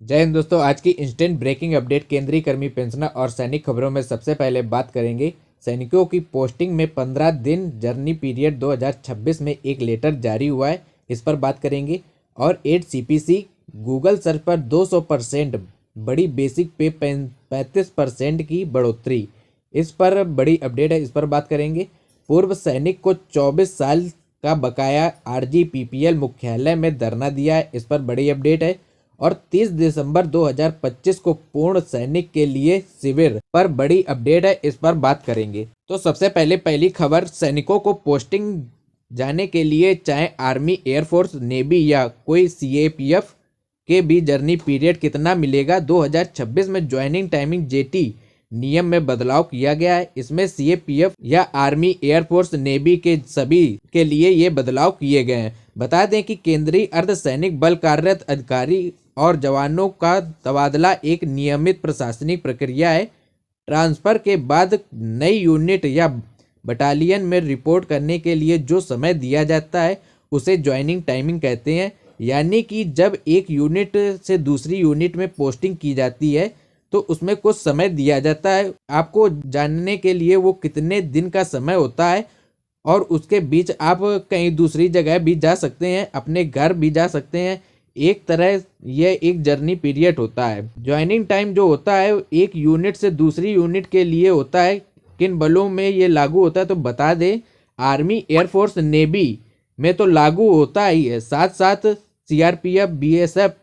जय हिंद दोस्तों। आज की इंस्टेंट ब्रेकिंग अपडेट केंद्रीय कर्मी पेंशनर और सैनिक खबरों में सबसे पहले बात करेंगे सैनिकों की पोस्टिंग में 15 दिन जर्नी पीरियड 2026 में एक लेटर जारी हुआ है, इस पर बात करेंगे। और 8 सीपीसी गूगल सर्च पर 200% बड़ी बेसिक पे 35% की बढ़ोतरी, इस पर बड़ी अपडेट है, इस पर बात करेंगे। पूर्व सैनिक को 24 साल का बकाया आरजीपीपीएल मुख्यालय में धरना दिया है, इस पर बड़ी अपडेट है। और 30 दिसंबर 2025 को पूर्ण सैनिक के लिए शिविर पर बड़ी अपडेट है, इस पर बात करेंगे। तो सबसे पहले पहली खबर, सैनिकों को पोस्टिंग जाने के लिए चाहे आर्मी, एयरफोर्स, नेवी या कोई सीएपीएफ के भी जर्नी पीरियड कितना मिलेगा। 2026 में ज्वाइनिंग टाइमिंग जेटी नियम में बदलाव किया गया है। इसमें सीएपीएफ या आर्मी, एयरफोर्स, नेवी के सभी के लिए ये बदलाव किए गए हैं। बता दें कि केंद्रीय अर्धसैनिक बल कार्यरत अधिकारी और जवानों का तबादला एक नियमित प्रशासनिक प्रक्रिया है। ट्रांसफर के बाद नई यूनिट या बटालियन में रिपोर्ट करने के लिए जो समय दिया जाता है उसे ज्वाइनिंग टाइमिंग कहते हैं। यानी कि जब एक यूनिट से दूसरी यूनिट में पोस्टिंग की जाती है तो उसमें कुछ समय दिया जाता है आपको जानने के लिए वो कितने दिन का समय होता है, और उसके बीच आप कहीं दूसरी जगह भी जा सकते हैं, अपने घर भी जा सकते हैं। एक तरह यह एक जर्नी पीरियड होता है। ज्वाइनिंग टाइम जो होता है एक यूनिट से दूसरी यूनिट के लिए होता है। किन बलों में ये लागू होता है तो बता दें, आर्मी, एयरफोर्स, नेवी में तो लागू होता ही है, साथ साथ सीआरपीएफ, बीएसएफ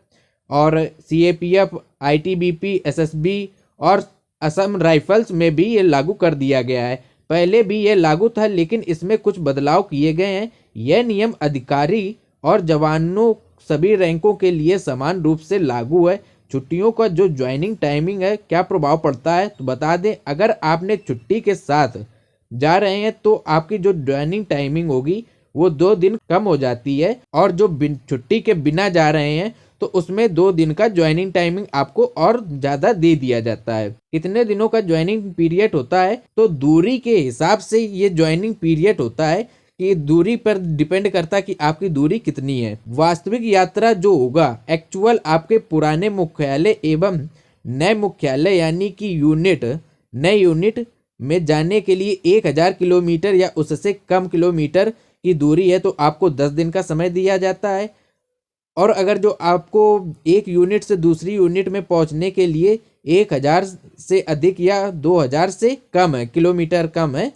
और सीएपीएफ, आईटीबीपी, एसएसबी और असम राइफल्स में भी ये लागू कर दिया गया है। पहले भी ये लागू था लेकिन इसमें कुछ बदलाव किए गए हैं। यह नियम अधिकारी और जवानों सभी रैंकों के लिए समान रूप से लागू है। छुट्टियों का जो ज्वाइनिंग टाइमिंग है क्या प्रभाव पड़ता है तो बता दें, अगर आपने छुट्टी के साथ जा रहे हैं तो आपकी जो ज्वाइनिंग टाइमिंग होगी वो 2 दिन कम हो जाती है, और जो छुट्टी के बिना जा रहे हैं तो उसमें 2 दिन का ज्वाइनिंग टाइमिंग आपको और ज्यादा दे दिया जाता है। कितने दिनों का ज्वाइनिंग पीरियड होता है तो दूरी के हिसाब से ये ज्वाइनिंग पीरियड होता है कि दूरी पर डिपेंड करता है कि आपकी दूरी कितनी है। वास्तविक यात्रा जो होगा एक्चुअल आपके पुराने मुख्यालय एवं नए मुख्यालय यानी कि नए यूनिट में जाने के लिए 1000 किलोमीटर या उससे कम किलोमीटर की दूरी है तो आपको 10 दिन का समय दिया जाता है। और अगर जो आपको एक यूनिट से दूसरी यूनिट में पहुंचने के लिए 1000 से अधिक या 2000 से कम है किलोमीटर कम है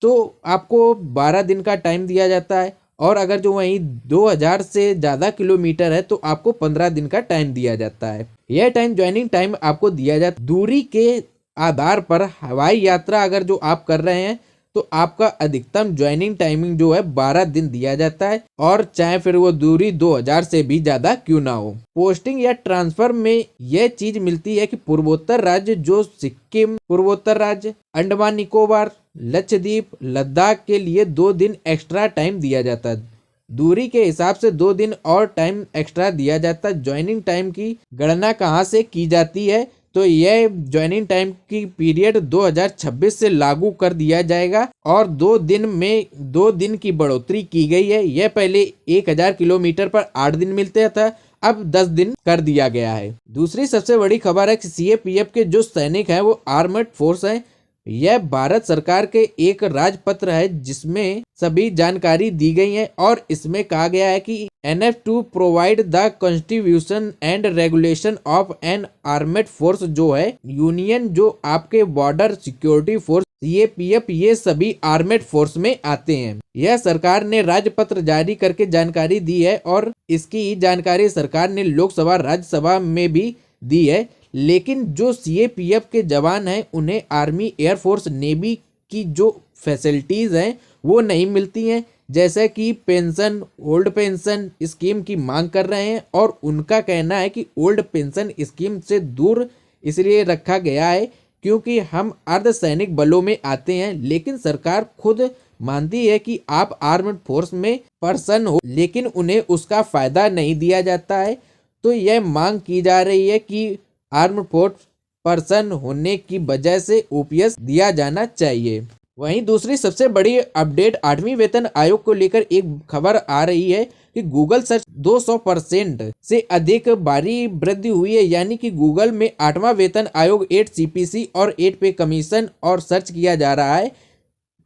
तो आपको 12 दिन का टाइम दिया जाता है। और अगर जो वहीं 2000 से ज़्यादा किलोमीटर है तो आपको 15 दिन का टाइम दिया जाता है। यह टाइम ज्वाइनिंग टाइम आपको दिया जाता है दूरी के आधार पर। हवाई यात्रा अगर जो आप कर रहे हैं तो आपका अधिकतम ज्वाइनिंग टाइमिंग जो है 12 दिन दिया जाता है, और चाहे फिर वो दूरी 2000 से भी ज्यादा क्यों ना हो। पोस्टिंग या ट्रांसफर में यह चीज मिलती है कि पूर्वोत्तर राज्य जो सिक्किम, पूर्वोत्तर राज्य, अंडमान निकोबार, लक्षद्वीप, लद्दाख के लिए 2 दिन एक्स्ट्रा टाइम दिया जाता है। दूरी के हिसाब से 2 दिन और टाइम एक्स्ट्रा दिया जाता है। ज्वाइनिंग टाइम की गणना कहाँ से की जाती है तो यह ज्वाइनिंग टाइम की पीरियड 2026 से लागू कर दिया जाएगा, और 2 दिन में 2 दिन की बढ़ोतरी की गई है। यह पहले 1000 किलोमीटर पर 8 दिन मिलते था, अब 10 दिन कर दिया गया है। दूसरी सबसे बड़ी खबर है कि सीएपीएफ के जो सैनिक हैं वो आर्मड फोर्स है। यह भारत सरकार के एक राजपत्र है जिसमें सभी जानकारी दी गई है, और इसमें कहा गया है कि NF to provide the constitution and regulation of an armed force जो है यूनियन, जो आपके बॉर्डर सिक्योरिटी फोर्स सीएपीएफ, ये सभी आर्मेड फोर्स में आते हैं। यह सरकार ने राजपत्र जारी करके जानकारी दी है, और इसकी जानकारी सरकार ने लोकसभा राज्यसभा में भी दी है। लेकिन जो सीएपीएफ के जवान हैं उन्हें आर्मी, एयरफोर्स, नेवी की जो फैसिलिटीज़ हैं वो नहीं मिलती हैं, जैसे कि पेंशन, ओल्ड पेंशन स्कीम की मांग कर रहे हैं। और उनका कहना है कि ओल्ड पेंशन स्कीम से दूर इसलिए रखा गया है क्योंकि हम अर्धसैनिक बलों में आते हैं, लेकिन सरकार खुद मानती है कि आप आर्म्ड फोर्स में पर्सन हो, लेकिन उन्हें उसका फ़ायदा नहीं दिया जाता है। तो यह मांग की जा रही है कि आर्म्ड फोर्स पर्सन होने की वजह से ओपीएस दिया जाना चाहिए। वहीं दूसरी सबसे बड़ी अपडेट 8वीं वेतन आयोग को लेकर एक खबर आ रही है। कि गूगल सर्च 200% से अधिक भारी वृद्धि हुई है, यानी कि गूगल में 8वां वेतन आयोग 8 सीपीसी और 8 पे कमीशन और सर्च किया जा रहा है,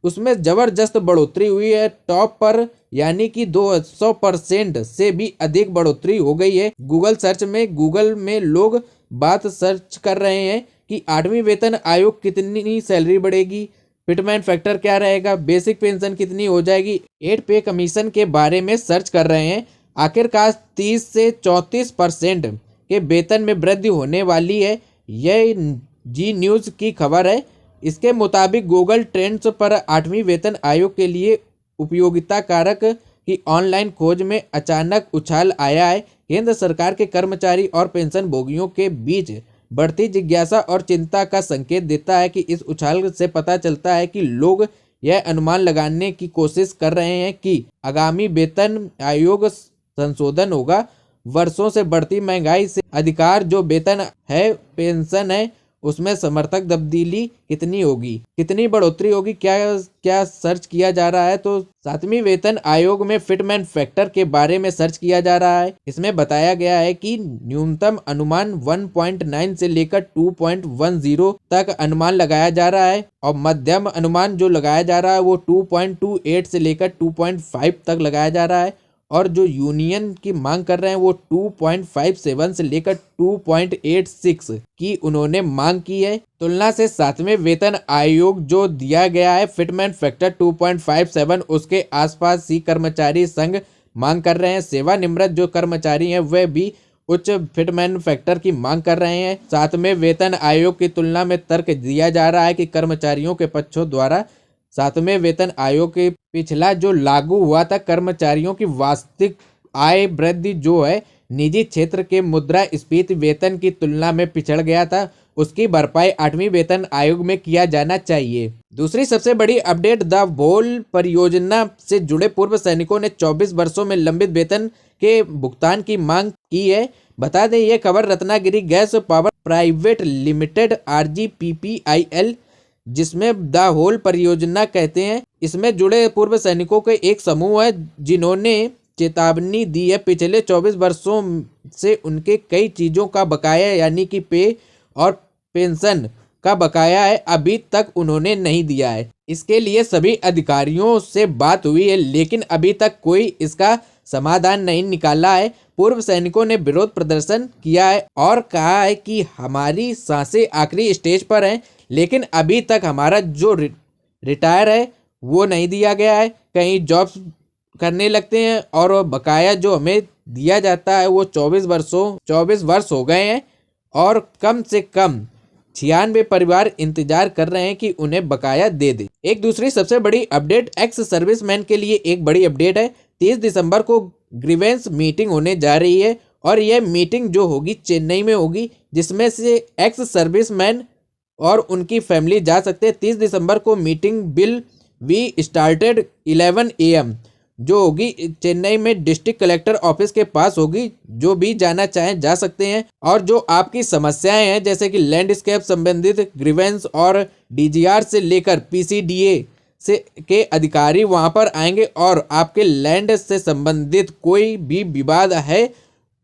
उसमें जबरदस्त बढ़ोतरी हुई है टॉप पर, यानी कि 200% से भी अधिक बढ़ोतरी हो गई है गूगल सर्च में। गूगल में लोग बात सर्च कर रहे हैं कि 8वीं वेतन आयोग कितनी सैलरी बढ़ेगी, फिटमैन फैक्टर क्या रहेगा, बेसिक पेंशन कितनी हो जाएगी, 8 पे कमीशन के बारे में सर्च कर रहे हैं। आखिरकार 30 से 34% के वेतन में वृद्धि होने वाली है, यह जी न्यूज़ की खबर है। इसके मुताबिक गूगल ट्रेंड्स पर 8वीं वेतन आयोग के लिए उपयोगिता कारक की ऑनलाइन खोज में अचानक उछाल आया है। केंद्र सरकार के कर्मचारी और पेंशन भोगियों के बीच बढ़ती जिज्ञासा और चिंता का संकेत देता है कि इस उछाल से पता चलता है कि लोग यह अनुमान लगाने की कोशिश कर रहे हैं कि आगामी वेतन आयोग संशोधन होगा। वर्षों से बढ़ती महंगाई से अधिकार जो वेतन है, पेंशन है, उसमें समर्थक तब्दीली कितनी होगी, कितनी बढ़ोतरी होगी, क्या क्या सर्च किया जा रहा है। तो 7वीं वेतन आयोग में फिटमैन फैक्टर के बारे में सर्च किया जा रहा है। इसमें बताया गया है कि न्यूनतम अनुमान 1.9 से लेकर 2.10 तक अनुमान लगाया जा रहा है और मध्यम अनुमान जो लगाया जा रहा है वो 2.28 से लेकर 2.5 तक लगाया जा रहा है, और जो यूनियन की मांग कर रहे हैं वो 2.57 से लेकर 2.86 की उन्होंने मांग की है। तुलना से 7वें वेतन आयोग जो दिया गया है फिटमैन फैक्टर 2.57, उसके आसपास ही कर्मचारी संघ मांग कर रहे हैं। सेवानिवृत्त जो कर्मचारी हैं वह भी उच्च फिटमैन फैक्टर की मांग कर रहे हैं। 7वें वेतन आयोग की तुलना में तर्क दिया जा रहा है कि कर्मचारियों के पक्षों द्वारा 7वें वेतन आयोग के पिछला जो लागू हुआ था, कर्मचारियों की वास्तविक आय वृद्धि जो है निजी क्षेत्र के मुद्रास्फीति वेतन की तुलना में पिछड़ गया था, उसकी भरपाई 8वीं वेतन आयोग में किया जाना चाहिए। दूसरी सबसे बड़ी अपडेट, द भोल परियोजना से जुड़े पूर्व सैनिकों ने 24 वर्षों में लंबित वेतन के भुगतान की मांग की है। बता दें ये खबर Ratnagiri gas power private limited RGPPIL, जिसमें द होल परियोजना कहते हैं, इसमें जुड़े पूर्व सैनिकों के एक समूह है जिन्होंने चेतावनी दी है पिछले 24 वर्षों से उनके कई चीज़ों का बकाया यानी कि पे और पेंशन का बकाया है, अभी तक उन्होंने नहीं दिया है। इसके लिए सभी अधिकारियों से बात हुई है लेकिन अभी तक कोई इसका समाधान नहीं निकाला है। पूर्व सैनिकों ने विरोध प्रदर्शन किया है और कहा है कि हमारी सांसें आखिरी स्टेज पर हैं, लेकिन अभी तक हमारा जो रिटायर है वो नहीं दिया गया है। कहीं जॉब्स करने लगते हैं और बकाया जो हमें दिया जाता है वो 24 वर्ष हो गए हैं और कम से कम 96 परिवार इंतजार कर रहे हैं कि उन्हें बकाया दे दे। एक दूसरी सबसे बड़ी अपडेट, एक्स सर्विसमैन के लिए एक बड़ी अपडेट है। 30 दिसंबर को ग्रीवेंस मीटिंग होने जा रही है और यह मीटिंग जो होगी चेन्नई में होगी, जिसमें से एक्स सर्विसमैन और उनकी फैमिली जा सकते हैं। 30 दिसंबर को meeting bill we started 11 AM जो होगी चेन्नई में डिस्ट्रिक्ट कलेक्टर ऑफिस के पास होगी। जो भी जाना चाहें जा सकते हैं और जो आपकी समस्याएं हैं जैसे कि लैंडस्केप संबंधित ग्रीवेंस और DGR से लेकर PCDA से के अधिकारी वहां पर आएंगे और आपके लैंड से संबंधित कोई भी विवाद है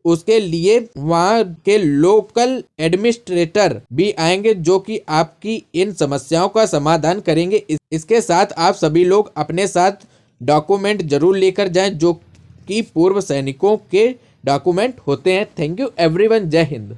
उसके लिए वहाँ के लोकल एडमिनिस्ट्रेटर भी आएंगे जो कि आपकी इन समस्याओं का समाधान करेंगे। इसके साथ आप सभी लोग अपने साथ डॉक्यूमेंट जरूर लेकर जाएं जो कि पूर्व सैनिकों के डॉक्यूमेंट होते हैं। थैंक यू एवरीवन, जय हिंद।